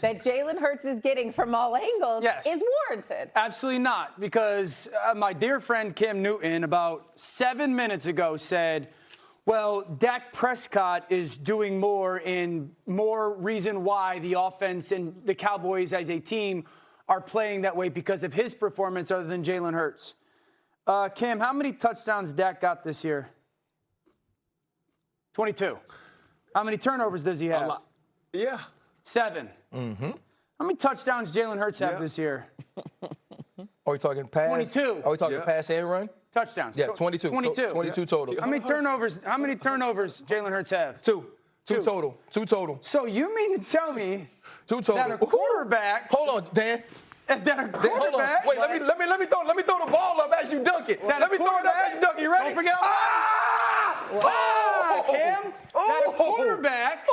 that Jalen Hurts is getting from all angles is warranted. Absolutely not, because my dear friend Cam Newton about 7 minutes ago said, well, Dak Prescott is doing more and more reason why the offense and the Cowboys as a team are playing that way because of his performance other than Jalen Hurts. Cam, how many touchdowns Dak got this year? 22. How many turnovers does he have? A lot. Yeah. 7. Mm-hmm. How many touchdowns Jalen Hurts have this year? Are we talking pass? 22. Are we talking pass and run? Touchdowns. Yeah, 22. 22. 22 total. How many turnovers Jalen Hurts have? Two total. 2 total. So you mean to tell me 2 total. that a quarterback? Hold on, Dan. That a quarterback? Hold on. Wait, let me throw the ball up as you dunk it. Let me throw it up as you dunk it. You ready? Don't forget Cam. That a quarterback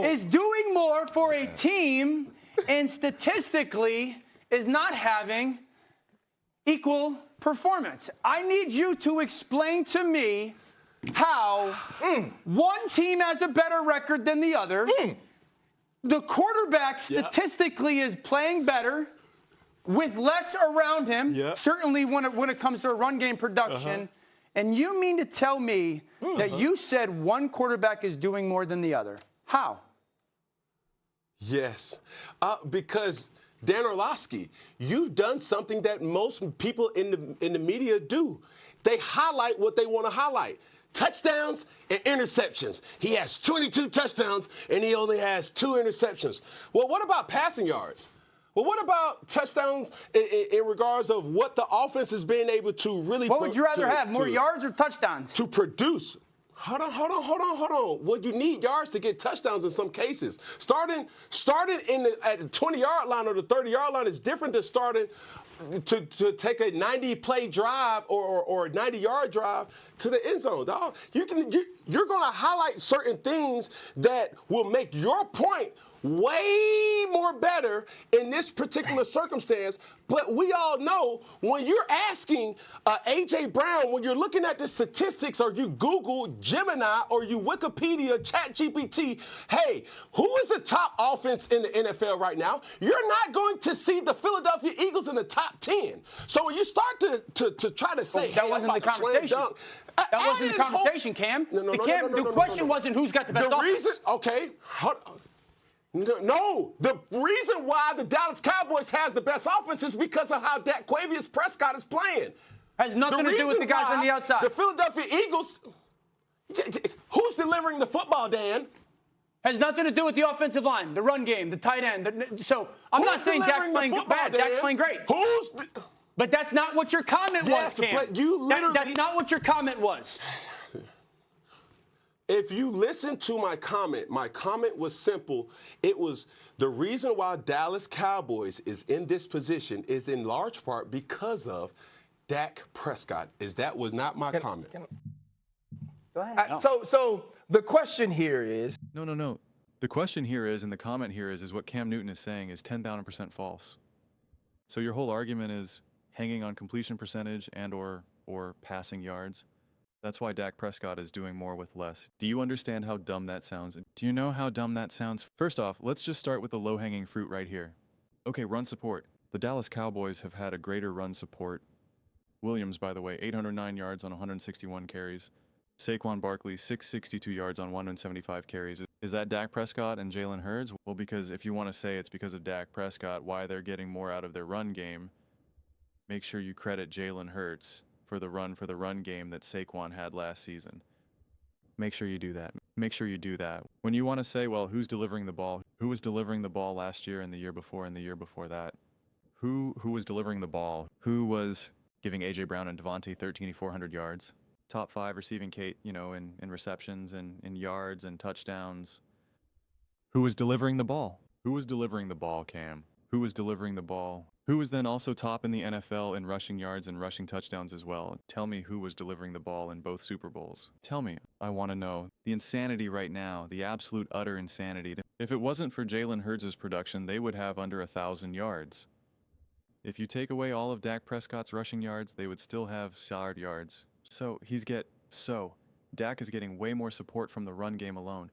is doing more for a team and statistically is not having equal performance. I need you to explain to me how one team has a better record than the other. The quarterback statistically is playing better with less around him, certainly when it comes to a run game production. And you mean to tell me that you said one quarterback is doing more than the other? How? Yes, because Dan Orlovsky, you've done something that most people in the media do. They highlight what they want to highlight. Touchdowns and interceptions. He has 22 touchdowns and he only has 2 interceptions. Well, what about passing yards? Well, what about touchdowns in regards of what the offense is being able to really? What would you rather have, more yards or touchdowns? To produce. Hold on. Well, you need yards to get touchdowns in some cases. Starting at the 20-yard line or the 30-yard line is different than starting to take a 90-play drive or a 90-yard drive to the end zone. Dog. You're going to highlight certain things that will make your point way more better in this particular circumstance. But we all know when you're asking A.J. Brown, when you're looking at the statistics or you Google Gemini or you Wikipedia, ChatGPT, hey, who is the top offense in the NFL right now? You're not going to see the Philadelphia Eagles in the top 10. So when you start to try to say, that wasn't the conversation. That wasn't the conversation, Cam. The question wasn't who's got the best offense. No, the reason why the Dallas Cowboys has the best offense is because of how Dak Prescott is playing. Has nothing to do with the guys on the outside. The Philadelphia Eagles, who's delivering the football, Dan? Has nothing to do with the offensive line, the run game, the tight end. So I'm not saying Dak's playing bad. Dak's playing great. But that's not what your comment was, Cam. But you literally, that's not what your comment was. If you listen to my comment was simple. It was the reason why Dallas Cowboys is in this position is in large part because of Dak Prescott. That was not my comment. Go ahead. So the question here is. No. The question here is, and the comment here is what Cam Newton is saying is 10,000% false. So your whole argument is hanging on completion percentage and or passing yards. That's why Dak Prescott is doing more with less. Do you understand how dumb that sounds? Do you know how dumb that sounds? First off, let's just start with the low-hanging fruit right here. Okay, run support. The Dallas Cowboys have had a greater run support. Williams, by the way, 809 yards on 161 carries. Saquon Barkley, 662 yards on 175 carries. Is that Dak Prescott and Jalen Hurts? Well, because if you want to say it's because of Dak Prescott, why they're getting more out of their run game, make sure you credit Jalen Hurts for the run game that Saquon had last season. Make sure you do that. Make sure you do that. When you want to say, well, who's delivering the ball? Who was delivering the ball last year and the year before and the year before that? Who was delivering the ball? Who was giving A.J. Brown and Devontae 1,300 yards? Top 5 receiving Kate, in receptions and in yards and touchdowns. Who was delivering the ball? Who was delivering the ball, Cam? Who was delivering the ball? Who was then also top in the NFL in rushing yards and rushing touchdowns as well? Tell me who was delivering the ball in both Super Bowls. Tell me. I want to know. The insanity right now, the absolute utter insanity. If it wasn't for Jalen Hurts' production, they would have under 1,000 yards. If you take away all of Dak Prescott's rushing yards, they would still have solid yards. Dak is getting way more support from the run game alone.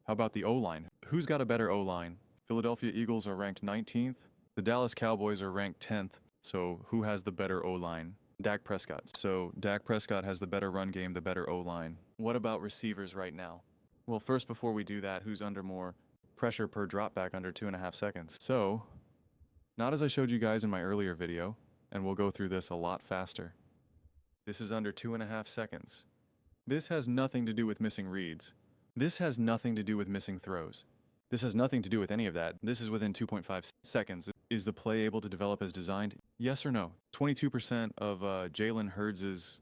How about the O-line? Who's got a better O-line? Philadelphia Eagles are ranked 19th. The Dallas Cowboys are ranked 10th. So who has the better O-line? Dak Prescott. So Dak Prescott has the better run game, the better O-line. What about receivers right now? Well, first, before we do that, who's under more pressure per dropback under 2.5 seconds? So, not as I showed you guys in my earlier video, and we'll go through this a lot faster. This is under 2.5 seconds. This has nothing to do with missing reads. This has nothing to do with missing throws. This has nothing to do with any of that. This is within 2.5 seconds. Is the play able to develop as designed? Yes or no? 22% of Jalen Hurts'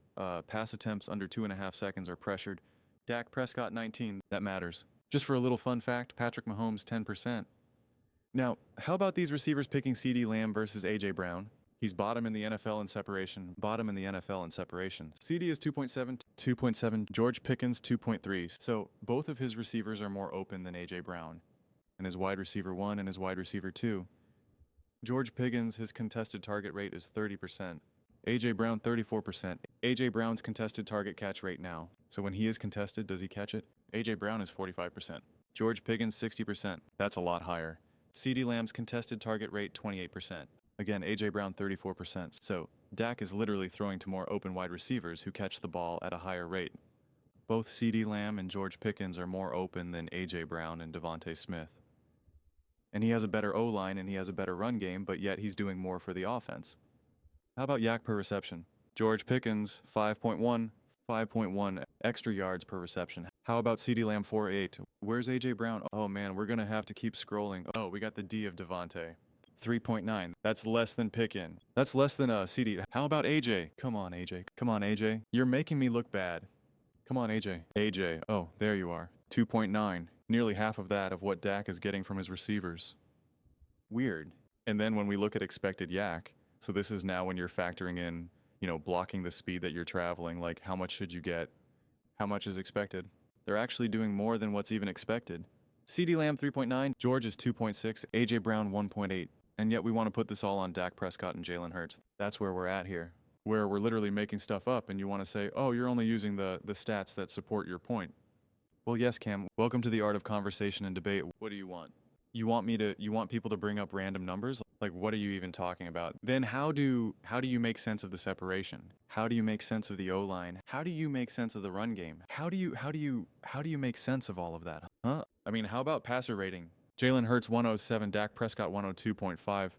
pass attempts under 2.5 seconds are pressured. Dak Prescott 19, that matters. Just for a little fun fact, Patrick Mahomes 10%. Now, how about these receivers picking CeeDee Lamb versus A.J. Brown? He's bottom in the NFL in separation. Bottom in the NFL in separation. CeeDee is 2.7, 2.7. George Pickens 2.3. So both of his receivers are more open than A.J. Brown. And his wide receiver 1 and his wide receiver 2. George Pickens, his contested target rate is 30%. A.J. Brown 34%. A.J. Brown's contested target catch rate now. So when he is contested, does he catch it? A.J. Brown is 45%. George Pickens 60%. That's a lot higher. CeeDee Lamb's contested target rate 28%. Again, A.J. Brown 34%. So Dak is literally throwing to more open wide receivers who catch the ball at a higher rate. Both CeeDee Lamb and George Pickens are more open than A.J. Brown and Devontae Smith. And he has a better O-line and he has a better run game, but yet he's doing more for the offense. How about yak per reception? George Pickens, 5.1 extra yards per reception. How about CeeDee Lamb 4.8? Where's A.J. Brown? Oh man, we're gonna have to keep scrolling. Oh, we got the D of Devontae. 3.9. That's less than Pickens. That's less than CeeDee. How about A.J.? Come on, A.J. Come on, A.J. You're making me look bad. Come on, A.J. A.J. Oh, there you are. 2.9. Nearly half of that of what Dak is getting from his receivers. Weird. And then when we look at expected yak, so this is now when you're factoring in, blocking the speed that you're traveling, like how much should you get? How much is expected? They're actually doing more than what's even expected. CeeDee Lamb 3.9, George is 2.6, A.J. Brown 1.8. And yet we want to put this all on Dak Prescott and Jalen Hurts. That's where we're at here, where we're literally making stuff up and you want to say, oh, you're only using the stats that support your point. Well, yes, Cam, welcome to the art of conversation and debate. What do you want? You want people to bring up random numbers? Like, what are you even talking about? Then how do you make sense of the separation? How do you make sense of the O-line? How do you make sense of the run game? How do you make sense of all of that? Huh? I mean, how about passer rating? Jalen Hurts 107, Dak Prescott 102.5.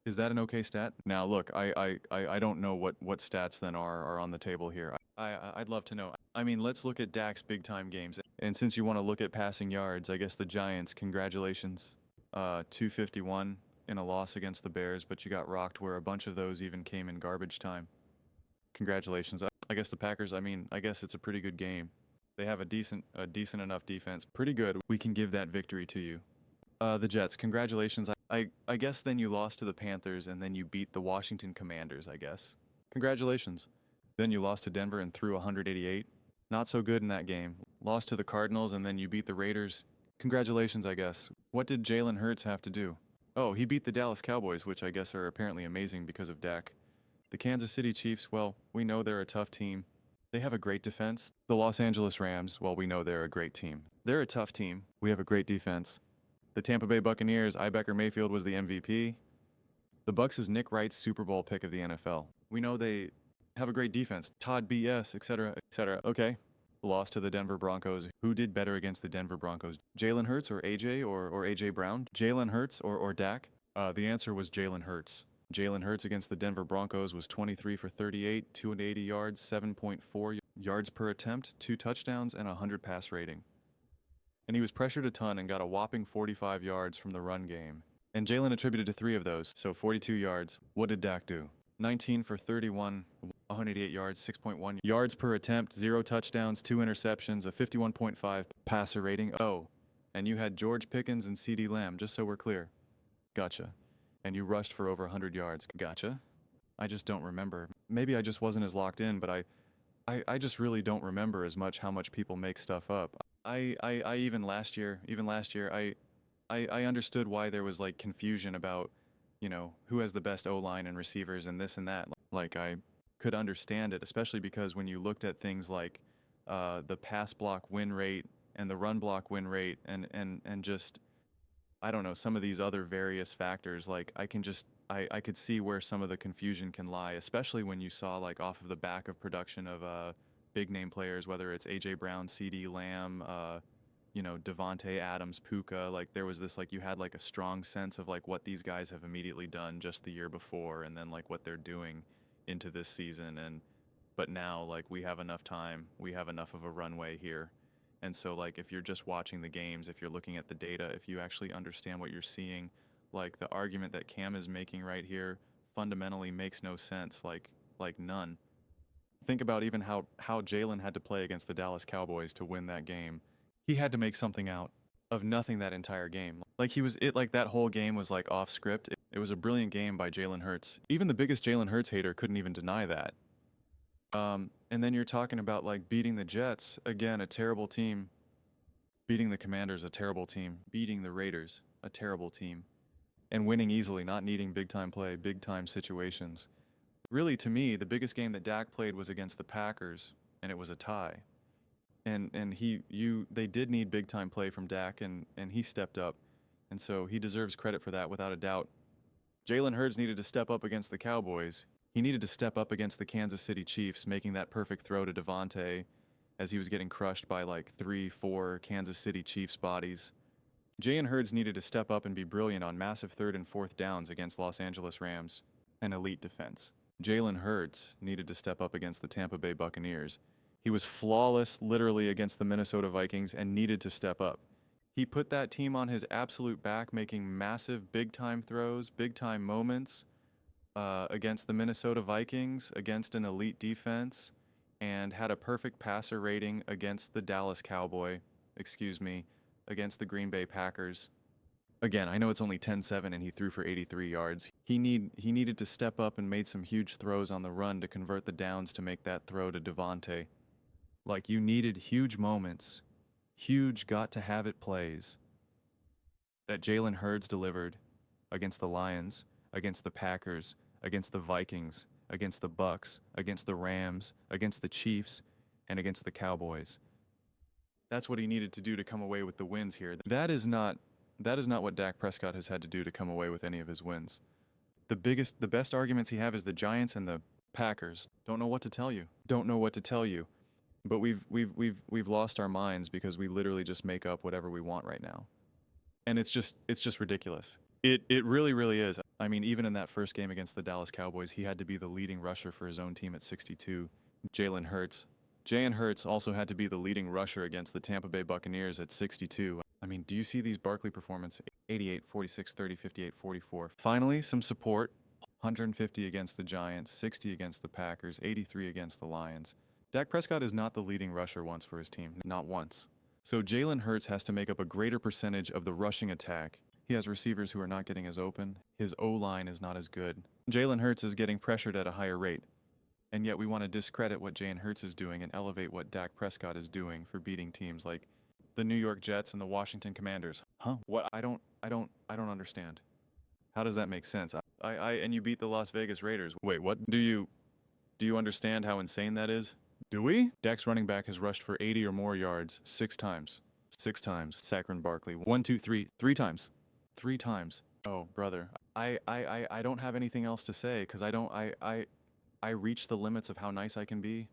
Is that an okay stat? Now look, I don't know what stats then are on the table here. I'd love to know. I mean, let's look at Dak's big time games. And since you want to look at passing yards, I guess the Giants, congratulations. 251 in a loss against the Bears, but you got rocked where a bunch of those even came in garbage time. Congratulations. I guess the Packers, I guess it's a pretty good game. They have a decent enough defense. Pretty good. We can give that victory to you. The Jets, congratulations. I guess then you lost to the Panthers and then you beat the Washington Commanders, I guess. Congratulations. Then you lost to Denver and threw 188. Not so good in that game. Lost to the Cardinals and then you beat the Raiders. Congratulations, I guess. What did Jalen Hurts have to do? Oh, he beat the Dallas Cowboys, which I guess are apparently amazing because of Dak. The Kansas City Chiefs, well, we know they're a tough team. They have a great defense. The Los Angeles Rams, well, we know they're a great team. They're a tough team. We have a great defense. The Tampa Bay Buccaneers, Baker Mayfield was the MVP. The Bucs is Nick Wright's Super Bowl pick of the NFL. We know they have a great defense. Todd BS, etc., etc. Okay. Lost to the Denver Broncos. Who did better against the Denver Broncos? Jalen Hurts or AJ or AJ Brown? Jalen Hurts or Dak? The answer was Jalen Hurts. Jalen Hurts against the Denver Broncos was 23 for 38, 280 yards, 7.4 yards per attempt, 2 touchdowns, and 100 pass rating. And he was pressured a ton and got a whopping 45 yards from the run game. And Jalen attributed to 3 of those, so 42 yards. What did Dak do? 19 for 31, 188 yards, 6.1 yards per attempt, 0 touchdowns, 2 interceptions, a 51.5 passer rating. Oh, and you had George Pickens and CeeDee Lamb, just so we're clear. Gotcha. And you rushed for over 100 yards. Gotcha. I just don't remember. Maybe I just wasn't as locked in, but I just really don't remember as much how much people make stuff up. I even last year, I understood why there was like confusion about, who has the best O-line and receivers and this and that. Like I could understand it, especially because when you looked at things like the pass block win rate and the run block win rate and just I don't know, some of these other various factors, like I could see where some of the confusion can lie, especially when you saw like off of the back of production of big name players, whether it's AJ Brown, CD Lamb, Devontae Adams, Puka. Like there was this, like you had like a strong sense of like what these guys have immediately done just the year before, and then like what they're doing into this season. But now like we have enough time, we have enough of a runway here. And so like if you're just watching the games, if you're looking at the data, if you actually understand what you're seeing, like the argument that Cam is making right here fundamentally makes no sense, like none. Think about even how Jalen had to play against the Dallas Cowboys to win that game. He had to make something out of nothing that entire game. Like that whole game was like off script. It was a brilliant game by Jalen Hurts. Even the biggest Jalen Hurts hater couldn't even deny that. And then you're talking about like beating the Jets, again, a terrible team. Beating the Commanders, a terrible team. Beating the Raiders, a terrible team. And winning easily, not needing big time play, big time situations. Really, to me, the biggest game that Dak played was against the Packers, and it was a tie. And they did need big time play from Dak, and he stepped up. And so he deserves credit for that without a doubt. Jalen Hurts needed to step up against the Cowboys. He needed to step up against the Kansas City Chiefs, making that perfect throw to Devontae as he was getting crushed by like 3-4 Kansas City Chiefs bodies. Jalen Hurts needed to step up and be brilliant on massive 3rd and 4th downs against Los Angeles Rams, an elite defense. Jalen Hurts needed to step up against the Tampa Bay Buccaneers. He was flawless literally against the Minnesota Vikings and needed to step up. He put that team on his absolute back, making massive big-time throws, big-time moments against the Minnesota Vikings, against an elite defense, and had a perfect passer rating against the Dallas against the Green Bay Packers. Again, I know it's only 10-7 and he threw for 83 yards. He needed to step up and made some huge throws on the run to convert the downs to make that throw to Devontae. Like, you needed huge moments, huge got-to-have-it plays that Jalen Hurts delivered against the Lions, against the Packers, against the Vikings, against the Bucks, against the Rams, against the Chiefs, and against the Cowboys. That's what he needed to do to come away with the wins here. That is not what Dak Prescott has had to do to come away with any of his wins. The best arguments he have is the Giants and the Packers. Don't know what to tell you. Don't know what to tell you. But we've lost our minds because we literally just make up whatever we want right now. And it's just Ridiculous. It really, really is. I mean, even in that first game against the Dallas Cowboys, he had to be the leading rusher for his own team at 62. Jalen Hurts also had to be the leading rusher against the Tampa Bay Buccaneers at 62. I mean, do you see these Barkley performances? 88, 46, 30, 58, 44. Finally, some support. 150 against the Giants, 60 against the Packers, 83 against the Lions. Dak Prescott is not the leading rusher once for his team. Not once. So Jalen Hurts has to make up a greater percentage of the rushing attack. He has receivers who are not getting as open. His O-line is not as good. Jalen Hurts is getting pressured at a higher rate. And yet we want to discredit what Jalen Hurts is doing and elevate what Dak Prescott is doing for beating teams like the New York Jets and the Washington Commanders. Huh? What? I don't understand. How does that make sense? And you beat the Las Vegas Raiders. Wait, what? Do you understand how insane that is? Do we? Dak's running back has rushed for 80 or more yards 6 times. 6 times. Saquon Barkley. 1, 2, 3. 3 times. 3 times. Oh, brother. I don't have anything else to say because I reach the limits of how nice I can be.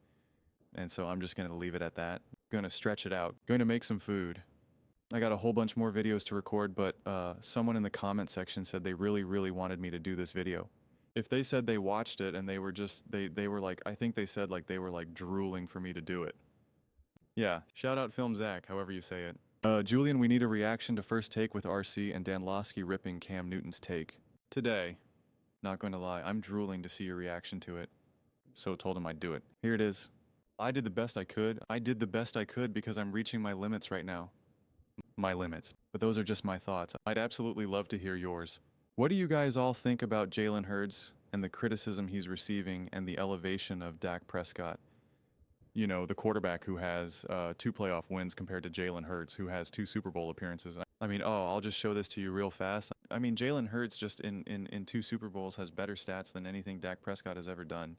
And so I'm just going to leave it at that. Going to stretch it out. Going to make some food. I got a whole bunch more videos to record, but someone in the comment section said they really, really wanted me to do this video. If they said they watched it and they were just, they were like, I think they said like they were like drooling for me to do it. Yeah, shout out Film Zach, however you say it. Julian, we need a reaction to First Take with RC and Danlowski ripping Cam Newton's take. Today, not going to lie, I'm drooling to see your reaction to it. So told him I'd do it. Here it is. I did the best I could. I did the best I could because I'm reaching my limits right now. My limits. But those are just my thoughts. I'd absolutely love to hear yours. What do you guys all think about Jalen Hurts and the criticism he's receiving and the elevation of Dak Prescott? You know, the quarterback who has 2 playoff wins compared to Jalen Hurts, who has 2 Super Bowl appearances. I mean, I'll just show this to you real fast. I mean, Jalen Hurts just in 2 Super Bowls has better stats than anything Dak Prescott has ever done.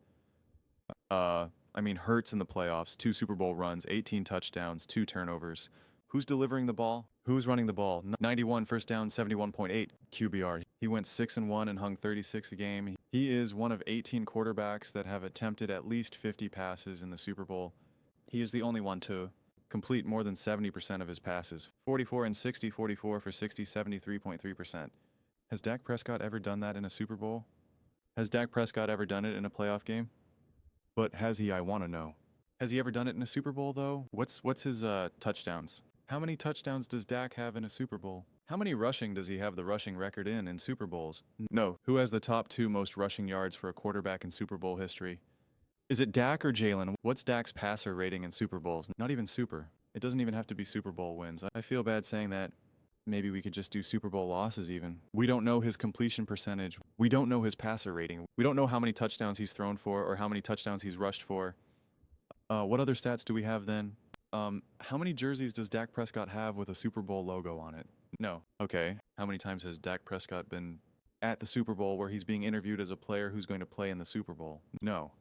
I mean, Hurts in the playoffs, 2 Super Bowl runs, 18 touchdowns, 2 turnovers. Who's delivering the ball? Who's running the ball? 91 first down, 71.8 QBR. He went 6-1 and hung 36 a game. He is one of 18 quarterbacks that have attempted at least 50 passes in the Super Bowl. He is the only one to complete more than 70% of his passes. 44 and 60, 44 for 60, 73.3%. Has Dak Prescott ever done that in a Super Bowl? Has Dak Prescott ever done it in a playoff game? But has he? I want to know. Has he ever done it in a Super Bowl, though? What's his touchdowns? How many touchdowns does Dak have in a Super Bowl? How many rushing does he have the rushing record in Super Bowls? No. Who has the top 2 most rushing yards for a quarterback in Super Bowl history? Is it Dak or Jalen? What's Dak's passer rating in Super Bowls? Not even super. It doesn't even have to be Super Bowl wins. I feel bad saying that. Maybe we could just do Super Bowl losses even. We don't know his completion percentage. We don't know his passer rating. We don't know how many touchdowns he's thrown for or how many touchdowns he's rushed for. What other stats do we have then? How many jerseys does Dak Prescott have with a Super Bowl logo on it? No. Okay. How many times has Dak Prescott been at the Super Bowl where he's being interviewed as a player who's going to play in the Super Bowl? No.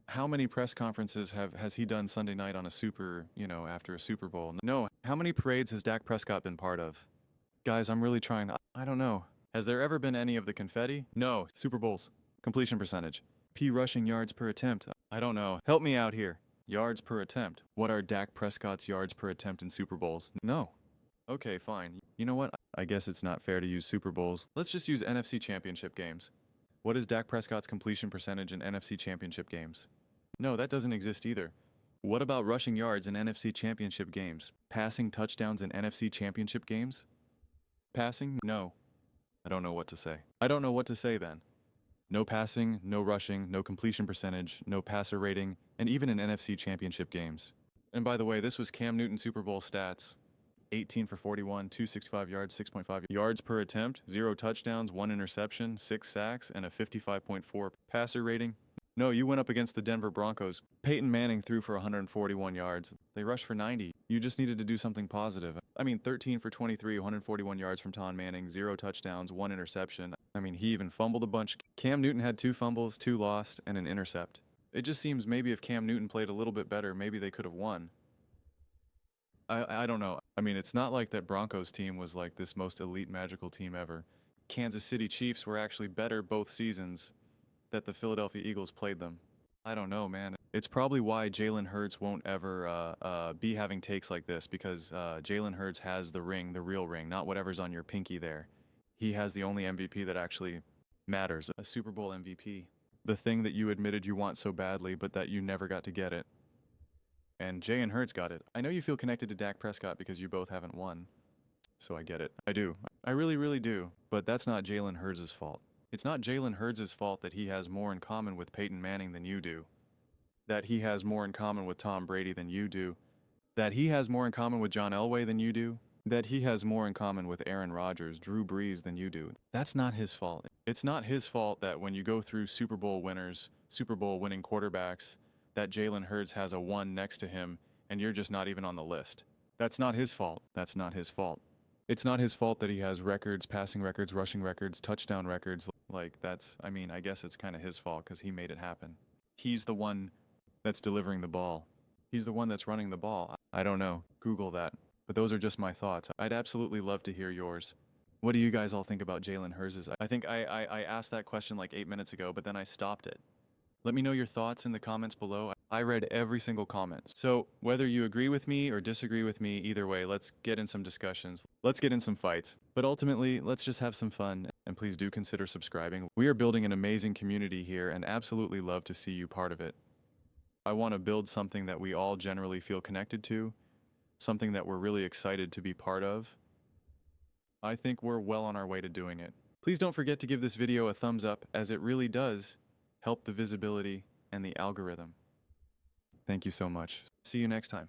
How many press conferences has he done Sunday night on after a Super Bowl? No. How many parades has Dak Prescott been part of? Guys, I'm really trying. I don't know. Has there ever been any of the confetti? No. Super Bowls. Completion percentage. P rushing yards per attempt. I don't know. Help me out here. Yards per attempt. What are Dak Prescott's yards per attempt in Super Bowls? No. Okay, fine. You know what? I guess it's not fair to use Super Bowls. Let's just use NFC Championship games. What is Dak Prescott's completion percentage in NFC Championship games? No, that doesn't exist either. What about rushing yards in NFC Championship games? Passing touchdowns in NFC Championship games? Passing? No. I don't know what to say. I don't know what to say then. No passing, no rushing, no completion percentage, no passer rating, and even in NFC Championship games. And by the way, this was Cam Newton Super Bowl stats. 18 for 41, 265 yards, 6.5 yards per attempt, 0 touchdowns, 1 interception, 6 sacks, and a 55.4 passer rating. No, you went up against the Denver Broncos. Peyton Manning threw for 141 yards. They rushed for 90. You just needed to do something positive. 13 for 23, 141 yards from Tom Manning, 0 touchdowns, 1 interception. He even fumbled a bunch. Cam Newton had 2 fumbles, 2 lost, and an intercept. It just seems maybe if Cam Newton played a little bit better, maybe they could have won. I don't know. It's not like that Broncos team was like this most elite magical team ever. Kansas City Chiefs were actually better both seasons that the Philadelphia Eagles played them. I don't know, man. It's probably why Jalen Hurts won't ever be having takes like this, because Jalen Hurts has the ring, the real ring, not whatever's on your pinky there. He has the only MVP that actually matters, a Super Bowl MVP. The thing that you admitted you want so badly, but that you never got to get it. And Jalen Hurts got it. I know you feel connected to Dak Prescott because you both haven't won. So I get it. I do. I really, really do. But that's not Jalen Hurts' fault. It's not Jalen Hurts' fault that he has more in common with Peyton Manning than you do. That he has more in common with Tom Brady than you do. That he has more in common with John Elway than you do. That he has more in common with Aaron Rodgers, Drew Brees than you do. That's not his fault. It's not his fault that when you go through Super Bowl winners, Super Bowl winning quarterbacks, that Jalen Hurts has a 1 next to him and you're just not even on the list. That's not his fault. That's not his fault. It's not his fault that he has records, passing records, rushing records, touchdown records. I guess it's kind of his fault because he made it happen. He's the one that's delivering the ball. He's the one that's running the ball. I don't know. Google that. But those are just my thoughts. I'd absolutely love to hear yours. What do you guys all think about Jalen Hurts? I think I asked that question like 8 minutes ago, but then I stopped it. Let me know your thoughts in the comments below. I read every single comment. So whether you agree with me or disagree with me, either way, let's get in some discussions. Let's get in some fights. But ultimately, let's just have some fun. And please do consider subscribing. We are building an amazing community here and absolutely love to see you part of it. I want to build something that we all generally feel connected to, something that we're really excited to be part of. I think we're well on our way to doing it. Please don't forget to give this video a thumbs up, as it really does help the visibility and the algorithm. Thank you so much. See you next time.